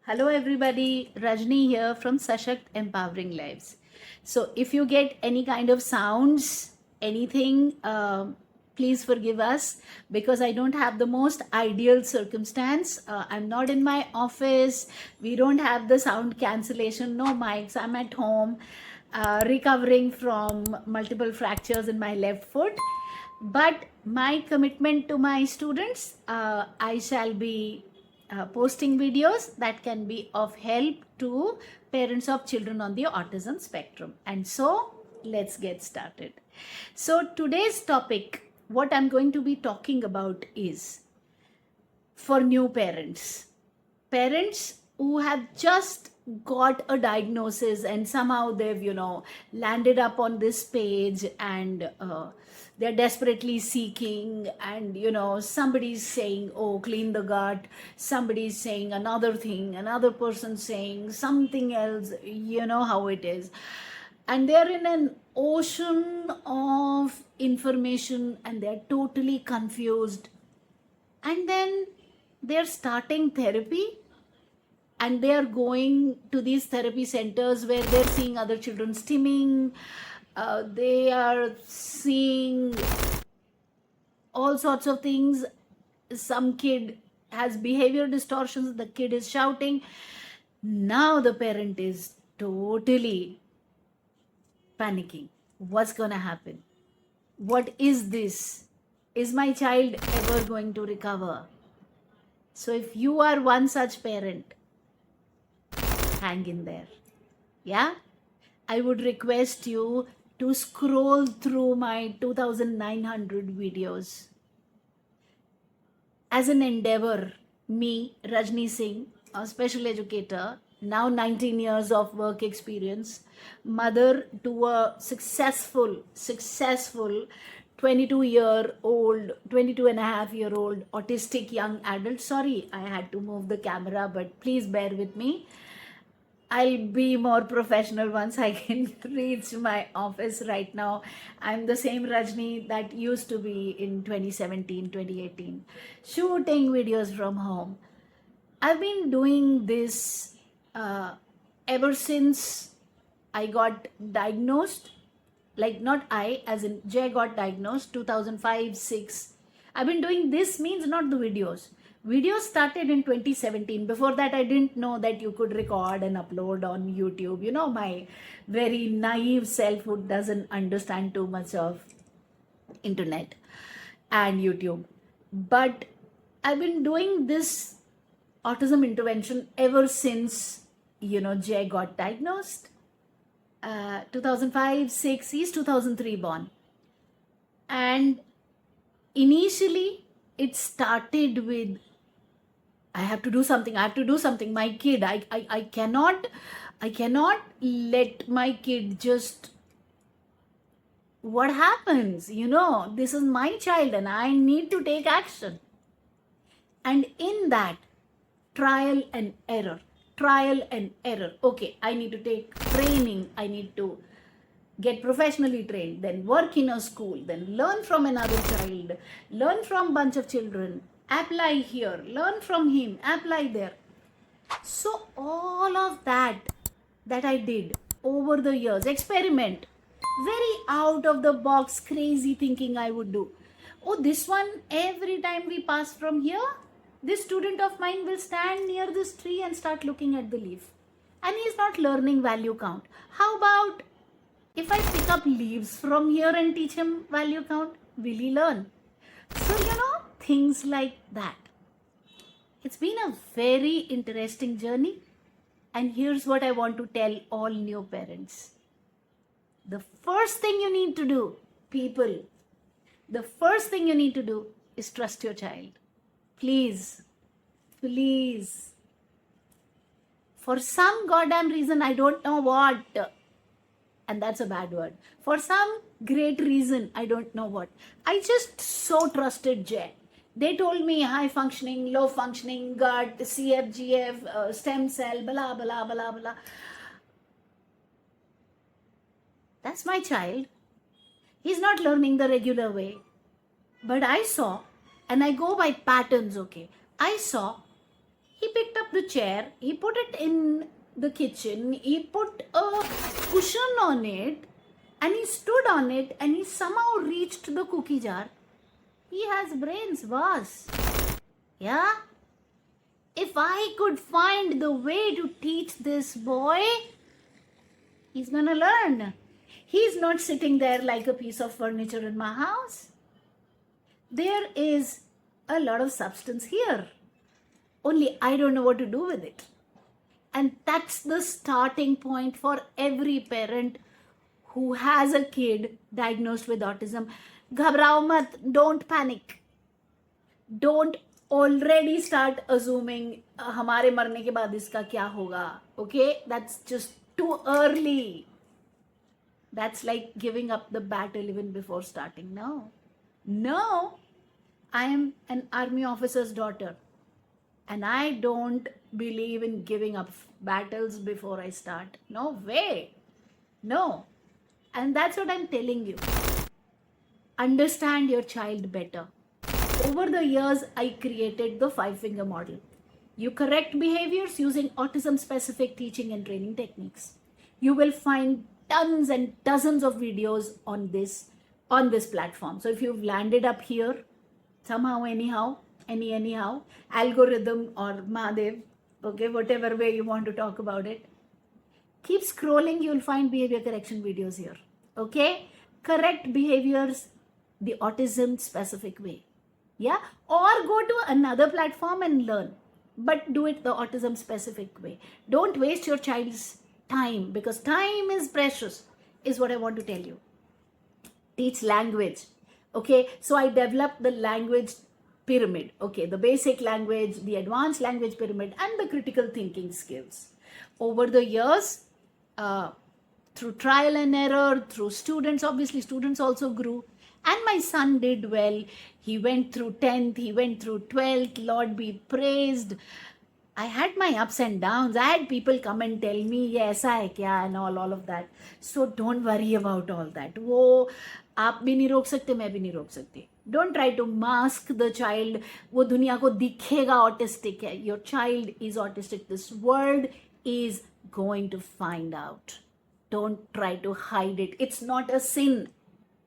Hello, everybody. Rajni here from Sashakt Empowering Lives. So, if you get any kind of sounds, anything, please forgive us because I don't have the most ideal circumstance. I'm not in my office. We don't have the sound cancellation, no mics. I'm at home, recovering from multiple fractures in my left foot. But my commitment to my students, I shall be posting videos that can be of help to parents of children on the autism spectrum. And so let's get started. So today's topic, what I'm going to be talking about is for new parents who have just got a diagnosis and somehow they've landed up on this page and they're desperately seeking, and somebody's saying, oh, clean the gut, somebody's saying another thing, another person saying something else. You know how it is, and they're in an ocean of information and they're totally confused. And then they're starting therapy and they are going to these therapy centers where they're seeing other children stimming. They are seeing all sorts of things. Some kid has behavior distortions, the kid is shouting. Now the parent is totally panicking. What's going to happen? What is this? Is my child ever going to recover? So if you are one such parent, hang in there. Yeah? I would request you to scroll through my 2,900 videos. As an endeavor, me, Rajni Singh, a special educator, now 19 years of work experience, mother to a successful 22-year-old, 22-and-a-half-year-old autistic young adult. Sorry, I had to move the camera, but please bear with me. I'll be more professional once I can reach my office. Right now, I'm the same Rajni that used to be in 2017, 2018, shooting videos from home. I've been doing this ever since I got diagnosed. Like, not I, as in Jay got diagnosed 2005-6. I've been doing this, means not the videos. Videos started in 2017. Before that, I didn't know that you could record and upload on YouTube. My very naive self who doesn't understand too much of internet and YouTube. But I've been doing this autism intervention ever since, Jay got diagnosed. 2005-6, he's 2003 born. And initially, it started with, I have to do something. My kid, I cannot let my kid just, what happens? This is my child and I need to take action. And in that, trial and error. Okay, I need to take training. I need to get professionally trained, then work in a school, then learn from another child, learn from bunch of children, apply here, learn from him, apply there. So all of that I did over the years, experiment, very out of the box, crazy thinking I would do. Oh, this one, every time we pass from here, this student of mine will stand near this tree and start looking at the leaf. And he is not learning value count. How about if I pick up leaves from here and teach him value count? Will he learn? So, things like that. It's been a very interesting journey. And here's what I want to tell all new parents. The first thing you need to do, people, the first thing you need to do is trust your child. Please. For some goddamn reason, I don't know what, and that's a bad word. For some great reason, I don't know what, I just so trusted Jay. They told me high functioning, low functioning, gut, CFGF, stem cell, blah, blah, blah, blah. That's my child. He's not learning the regular way. But I saw, and I go by patterns, okay. I saw He picked up the chair, he put it in the kitchen, he put a cushion on it, and he stood on it, and he somehow reached the cookie jar. He has brains, boss. Yeah? If I could find the way to teach this boy, he's gonna learn. He's not sitting there like a piece of furniture in my house. There is a lot of substance here. Only I don't know what to do with it. And that's the starting point for every parent who has a kid diagnosed with autism. Ghabrao mat, don't panic. Don't already start assuming हमारे मरने के बाद इसका क्या होगा. Okay? That's just too early. That's like giving up the battle even before starting. No. I am an army officer's daughter. And I don't believe in giving up battles before I start. No way. No. And that's what I'm telling you. Understand your child better. Over the years, I created the 5-finger model. You correct behaviors using autism-specific teaching and training techniques. You will find tons and dozens of videos on this platform. So if you've landed up here, somehow, anyhow, algorithm or Mahadev, okay, whatever way you want to talk about it, keep scrolling, you'll find behavior correction videos here. Okay? Correct behaviors the autism specific way. Yeah? Or go to another platform and learn. But do it the autism specific way. Don't waste your child's time, because time is precious, is what I want to tell you. Teach language. Okay? So I developed the language pyramid. Okay? The basic language, the advanced language pyramid, and the critical thinking skills. Over the years, through trial and error, through students, obviously students also grew. And my son did well. He went through 10th, he went through 12th, Lord be praised. I had my ups and downs. I had people come and tell me, yes, I kya, and all of that. So don't worry about all that. वो आप भी नहीं रोक सकते, मैं भी नहीं रोक सकती. Don't try to mask the child. वो दुनिया को दिखेगा autistic है. Your child is autistic. This world is going to find out. Don't try to hide it. It's not a sin.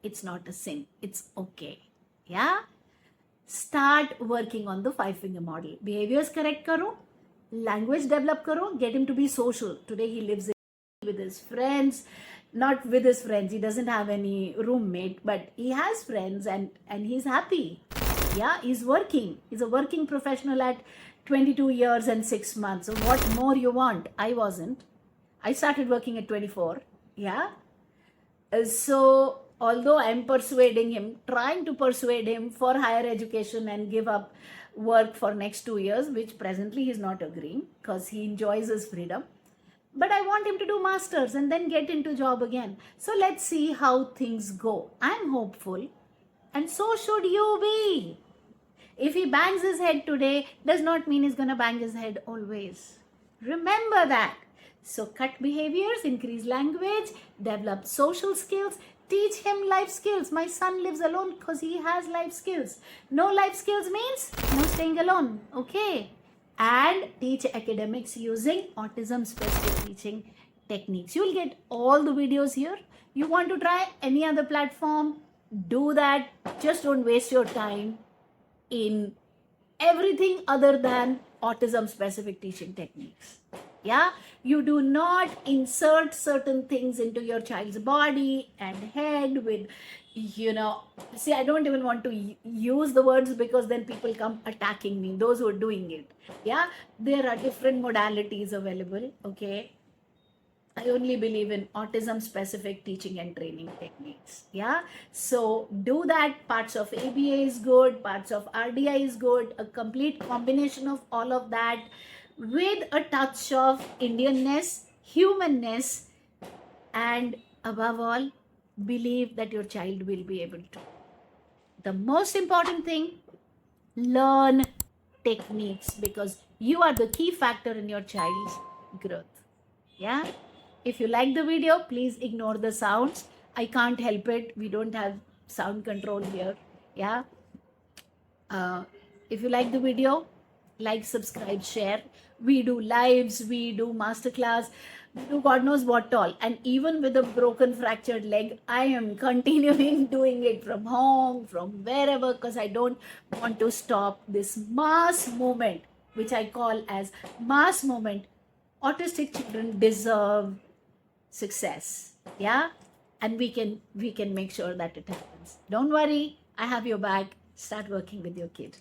It's not a sin. It's okay. Yeah? Start working on the 5-finger model. Behaviors correct karo. Language develop karo. Get him to be social. Today he lives with his friends. Not with his friends. He doesn't have any roommate. But he has friends and he's happy. Yeah? He's working. He's a working professional at 22 years and 6 months. So what more you want? I wasn't. I started working at 24. Yeah? So although I'm persuading him, trying to persuade him for higher education and give up work for next 2 years, which presently he's not agreeing because he enjoys his freedom. But I want him to do masters and then get into job again. So let's see how things go. I'm hopeful, and so should you be. If he bangs his head today, does not mean he's gonna bang his head always. Remember that. So cut behaviors, increase language, develop social skills, teach him life skills. My son lives alone because he has life skills. No life skills means no staying alone. Okay? And teach academics using autism specific teaching techniques. You'll get all the videos here. You want to try any other platform? Do that. Just don't waste your time in everything other than autism specific teaching techniques. Yeah, you do not insert certain things into your child's body and head with, see, I don't even want to use the words because then people come attacking me, those who are doing it. Yeah, there are different modalities available. Okay, I only believe in autism specific teaching and training techniques. Yeah, so do that. Parts of ABA is good, parts of RDI is good, a complete combination of all of that with a touch of Indianness, humanness, and above all, believe that your child will be able to. The most important thing, learn techniques, because you are the key factor in your child's growth. Yeah? If you like the video, please ignore the sounds. I can't help it. We don't have sound control here. Yeah? If you like the video, like, subscribe, share. We do lives, we do masterclass, we do God knows what all. And even with a broken, fractured leg, I am continuing doing it from home, from wherever, because I don't want to stop this mass movement, which I call as mass movement. Autistic children deserve success. Yeah, and we can make sure that it happens. Don't worry, I have your back. Start working with your kid.